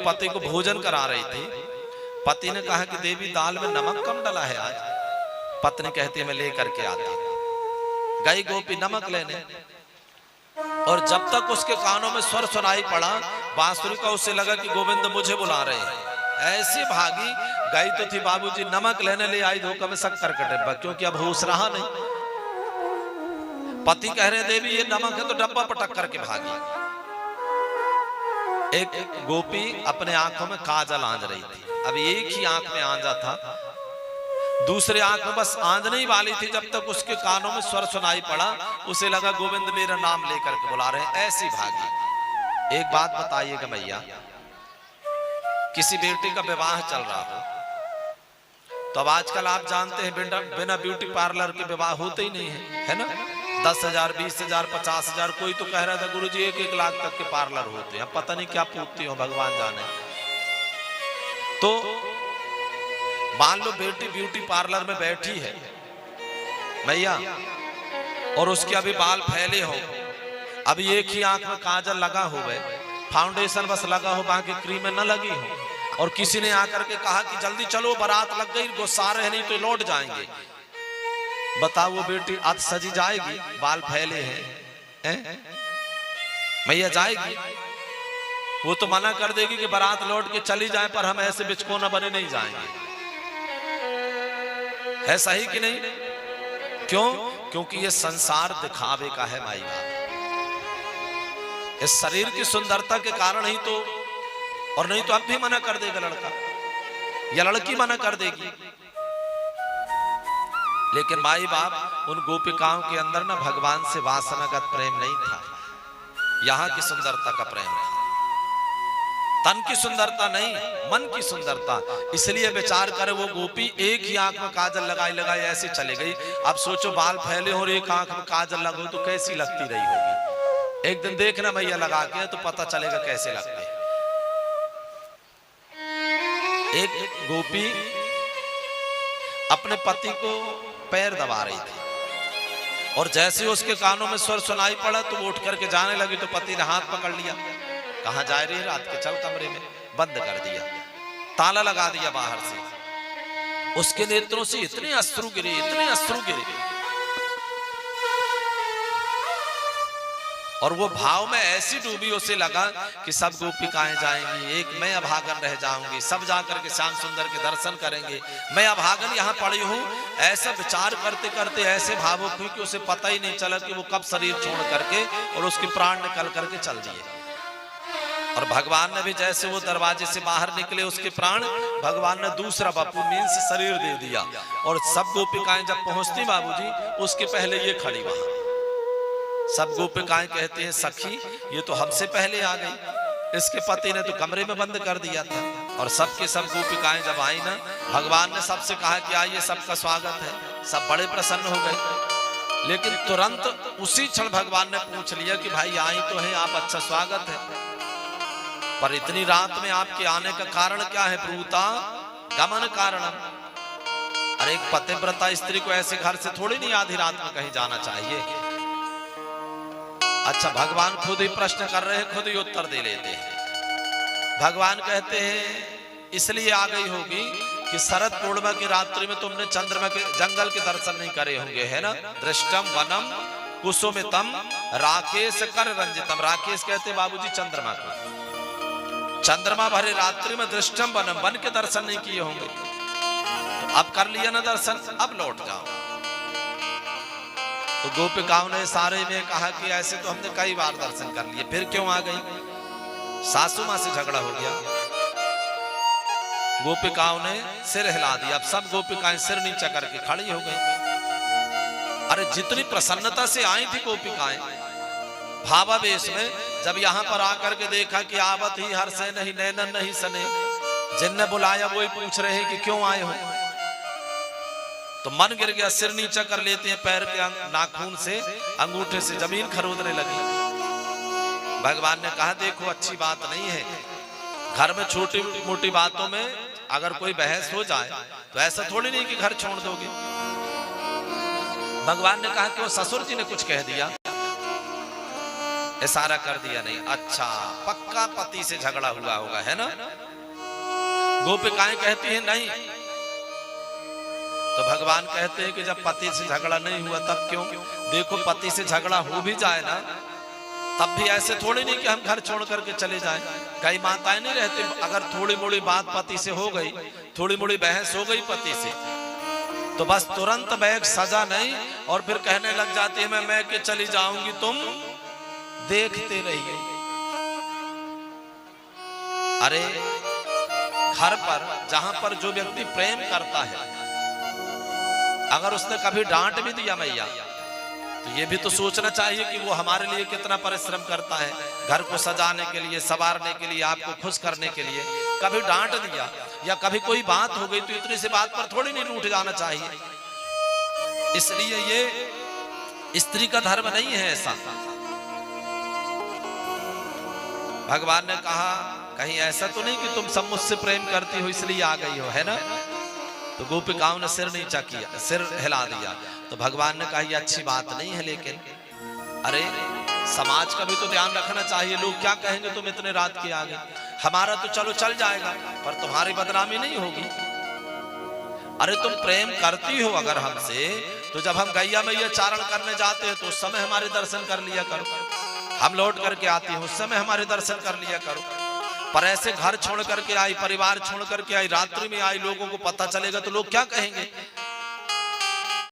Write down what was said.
पति को भोजन करा रही थी। पति ने कहा कि देवी दाल में नमक कम डला है आज। पत्नी कहती है मैं लेकर के आती। गई गोपी नमक लेने, और जब तक उसके कानों में स्वर सुनाई पड़ा बांसुरी का, उसे लगा कि गोविंद मुझे बुला रहे हैं। ऐसी भागी, गई तो थी बाबूजी, नमक लेने ले आई धोखा में शक्कर का डब्बा, क्योंकि अब होश रहा नहीं। पति कह रहे देवी ये नमक है, तो डब्बा पटक करके भागी। एक गोपी अपने आंखों में काजल आंज रही थी। अब एक ही आंख में आंजा था, दूसरे आंख में बस आंजने ही वाली थी, जब तक उसके कानों में स्वर सुनाई पड़ा उसे लगा गोविंद मेरा नाम लेकर के बुला रहे हैं। ऐसी भागी। एक बात बताइएगा भैया, किसी बेटे का विवाह चल रहा हो तो अब आजकल आप जानते हैं बिना ब्यूटी पार्लर के विवाह होते ही नहीं है ना। 10,000, 20,000, 50,000, कोई तो कह रहा था गुरुजी 1-1 लाख तक के पार्लर होते हैं। पता नहीं क्या पूछती हो, भगवान जाने। तो मान लो बेटी ब्यूटी पार्लर में बैठी है भैया, और उसके अभी बाल फैले हो, अभी एक ही आंख में काजल लगा हो, फाउंडेशन बस लगा हो, बाकी क्रीम न लगी हो, और किसी ने आकर के कहा कि जल्दी चलो बारात लग गई, गुस्सा रहे नहीं तो लौट जाएंगे। बताओ वो बेटी आज सजी जाएगी? बाल फैले हैं भैया, जाएगी? वो तो मना कर देगी कि बारात लौट के चली जाए, पर हम ऐसे बिचकोना बने नहीं जाएंगे। है सही कि नहीं? क्यों? क्योंकि ये संसार दिखावे का है माई बाप। इस शरीर की सुंदरता के कारण ही तो, और नहीं तो अब भी मना कर देगा लड़का या लड़की मना कर देगी। लेकिन माई बाप उन गोपिकाओं के अंदर ना भगवान से वासनागत प्रेम नहीं था, यहां की सुंदरता का प्रेम था। तन की सुंदरता नहीं, मन की सुंदरता। इसलिए विचार करे वो गोपी एक ही आंख में काजल लगाई लगाई ऐसे चले गई। अब सोचो बाल फैले और एक आंख में काजल लगो तो कैसी लगती रही होगी। एक दिन देखना भैया लगा के तो पता चलेगा कैसे लगते। एक गोपी अपने पति को पैर दबा रही थी, और जैसे उसके कानों में स्वर सुनाई पड़ा तो वो उठ करके जाने लगी, तो पति ने हाथ पकड़ लिया। कहां जा रही है? रात के चल कमरे में, बंद कर दिया, ताला लगा दिया बाहर से। उसके नेत्रों से इतने अश्रु गिरे, इतने अश्रु गिरे, और वो भाव में ऐसी डूबी, उसे लगा कि सब गोपिकाएं जाएंगी, एक मैं अभागन रह जाऊंगी, सब जाकर के श्याम सुंदर के दर्शन करेंगे, मैं अभागन यहाँ पड़ी हूँ। ऐसा विचार करते करते ऐसे भावुक हुई कि उसे पता ही नहीं चला कि वो कब शरीर छोड़ करके और उसके प्राण निकल करके चल दिए। और भगवान ने भी जैसे वो दरवाजे से बाहर निकले उसके प्राण, भगवान ने दूसरा बापू मीन्स शरीर दे दिया। और सब गोपिकाएं जब पहुंचती बाबूजी, उसके पहले ये खड़ी वहां। सब गोपिकाएं कहते हैं सखी ये तो हमसे पहले आ गई, इसके पति ने तो कमरे में बंद कर दिया था। और सबके सब गोपिकाएं जब आई ना, भगवान ने सबसे कहा कि आइए सबका स्वागत है। सब बड़े प्रसन्न हो गए। लेकिन तुरंत उसी क्षण भगवान ने पूछ लिया कि भाई आई तो है आप, अच्छा स्वागत है, पर इतनी रात में आपके आने का कारण क्या है? ब्रूता गमन कारणम। अरे एक पतिव्रता स्त्री को ऐसे घर से थोड़ी नहीं आधी रात में कहीं जाना चाहिए। अच्छा भगवान खुद ही प्रश्न कर रहे हैं, खुद ही उत्तर दे लेते हैं। भगवान कहते हैं इसलिए आ गई होगी कि शरद पूर्णिमा की रात्रि में तुमने चंद्रमा के जंगल के दर्शन नहीं करे होंगे, है ना। दृष्टम वनम कुसुमितम राकेश कर रंजितम। राकेश कहते बाबूजी चंद्रमा को। चंद्रमा भरे रात्रि में दृष्टम वनम, वन के दर्शन नहीं किए होंगे, तो अब कर लिया ना दर्शन, अब लौट जाओ। तो गोपिकाओं ने सारे में कहा कि ऐसे तो हमने कई बार दर्शन कर लिए, फिर क्यों आ गई? सासू मां से झगड़ा हो गया। गोपिकाओं ने सिर हिला दिया। अब सब गोपिकाएं सिर नीचा करके खड़ी हो गई। अरे जितनी प्रसन्नता से आई थी गोपिकाएं भावावेश में, जब यहाँ पर आकर के देखा कि आवत ही हर से नहीं नैनन नहीं सने, जिनने बुलाया वही पूछ रहे हैं कि क्यों आए हो, तो मन गिर गया। सिर नीचा कर लेते हैं, पैर के नाखून से अंगूठे से जमीन खरोदने लगी। भगवान ने कहा देखो अच्छी बात नहीं है, घर में छोटी मोटी बातों में अगर कोई बहस हो जाए तो ऐसा थोड़ी नहीं कि घर छोड़ दोगे। भगवान ने कहा कि वो ससुर जी ने कुछ कह दिया, इशारा कर दिया, नहीं अच्छा पक्का पति से झगड़ा हुआ होगा, है ना। गोपिकाएं कहती हैं नहीं। तो भगवान कहते हैं कि जब पति से झगड़ा नहीं हुआ तब क्यों। देखो पति से झगड़ा हो भी जाए ना, तब भी ऐसे थोड़ी नहीं कि हम घर छोड़ करके चले जाएं। कई माताएं नहीं रहती, अगर थोड़ी मोड़ी बात पति से हो गई, थोड़ी मोड़ी बहस हो गई पति से, तो बस तुरंत बैग सजा नहीं और फिर कहने लग जाती है मैं के चली जाऊंगी, तुम देखते रहिए। अरे घर पर जहां पर जो व्यक्ति प्रेम करता है, अगर उसने कभी डांट भी दिया मैया, तो ये भी तो सोचना चाहिए कि वो हमारे लिए कितना परिश्रम करता है, घर को सजाने के लिए, संवारने के लिए, आपको खुश करने के लिए। कभी डांट दिया या कभी कोई बात हो गई तो इतनी सी बात पर थोड़ी नहीं रूठ जाना चाहिए। इसलिए ये स्त्री का धर्म नहीं है ऐसा। भगवान ने कहा कहीं ऐसा तो नहीं कि तुम सब मुझसे प्रेम करती हो इसलिए आ गई हो, है ना। तो गोपिकाओं ने सिर नीचा किया, सिर हिला दिया। तो भगवान ने कहा ये अच्छी बात नहीं है, लेकिन अरे समाज का भी तो ध्यान रखना चाहिए। लोग क्या कहेंगे तुम इतने रात के आ गए। हमारा तो चलो चल जाएगा, पर तुम्हारी बदनामी नहीं होगी। अरे तुम प्रेम करती हो अगर हमसे, तो जब हम गैया मैया चारण करने जाते हैं तो उस समय हमारे दर्शन कर लिया करो। हम लौट करके आती हैं उस समय हमारे दर्शन कर लिया करो। पर ऐसे घर छोड़ करके आई, परिवार छोड़ करके आई, रात्रि में आई, लोगों को पता चलेगा तो लोग क्या कहेंगे।